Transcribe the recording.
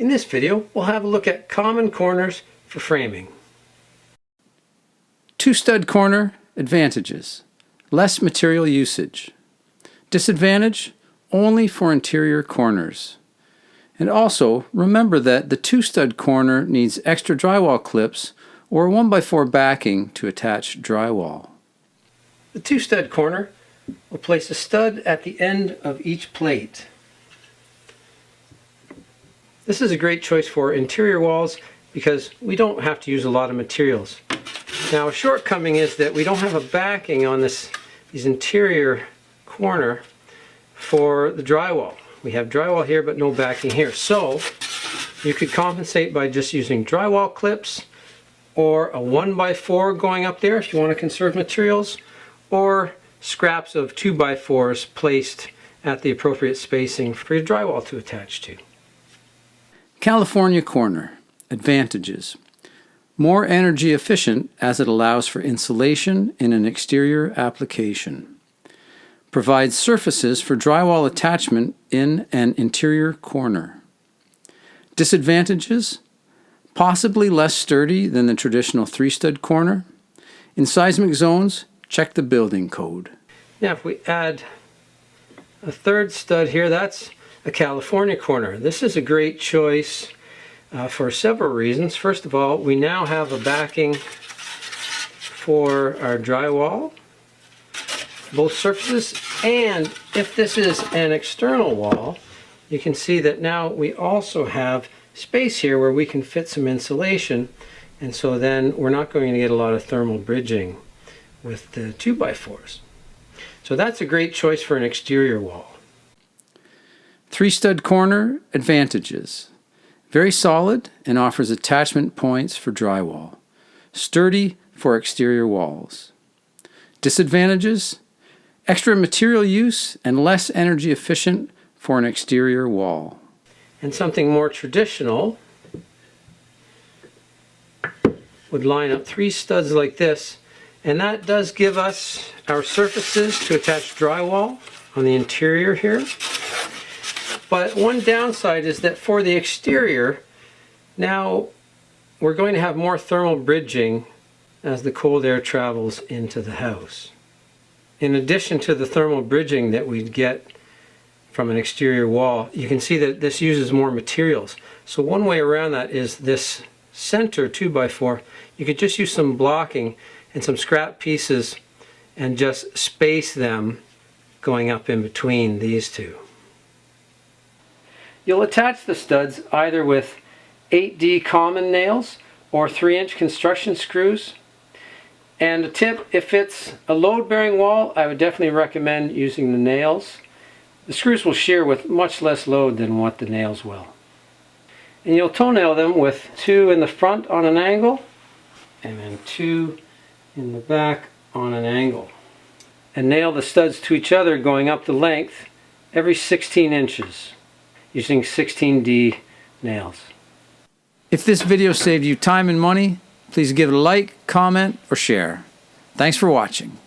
In this video, we'll have a look at common corners for framing. Two-stud corner advantages: less material usage. Disadvantage: only for interior corners. And also, remember that the two-stud corner needs extra drywall clips or 1x4 backing to attach drywall. The two-stud corner will place a stud at the end of each plate. This is a great choice for interior walls because we don't have to use a lot of materials. Now, a shortcoming is that we don't have a backing on these interior corner for the drywall. We have drywall here but no backing here. So you could compensate by just using drywall clips or a 1x4 going up there if you want to conserve materials, or scraps of 2x4s placed at the appropriate spacing for your drywall to attach to. California corner advantages: more energy efficient as it allows for insulation in an exterior application. Provides surfaces for drywall attachment in an interior corner. Disadvantages: possibly less sturdy than the traditional three-stud corner. In seismic zones, check the building code. Now if we add a third stud here, that's a California corner. This is a great choice for several reasons. First of all, we now have a backing for our drywall, both surfaces, and if this is an external wall, you can see that now we also have space here where we can fit some insulation, and so then we're not going to get a lot of thermal bridging with the 2x4s. So that's a great choice for an exterior wall. Three-stud corner advantages: very solid and offers attachment points for drywall. Sturdy for exterior walls. Disadvantages: extra material use and less energy efficient for an exterior wall. And something more traditional would line up three studs like this, and that does give us our surfaces to attach drywall on the interior here. But one downside is that for the exterior, now we're going to have more thermal bridging as the cold air travels into the house. In addition to the thermal bridging that we'd get from an exterior wall, you can see that this uses more materials. So one way around that is this center 2x4. You could just use some blocking and some scrap pieces and just space them going up in between these two. You'll attach the studs either with 8D common nails or 3-inch construction screws. And a tip, if it's a load-bearing wall, I would definitely recommend using the nails. The screws will shear with much less load than what the nails will. And you'll toenail them with 2 in the front on an angle and then 2 in the back on an angle. And nail the studs to each other going up the length every 16 inches using 16D nails. If this video saved you time and money, please give it a like, comment, or share. Thanks for watching.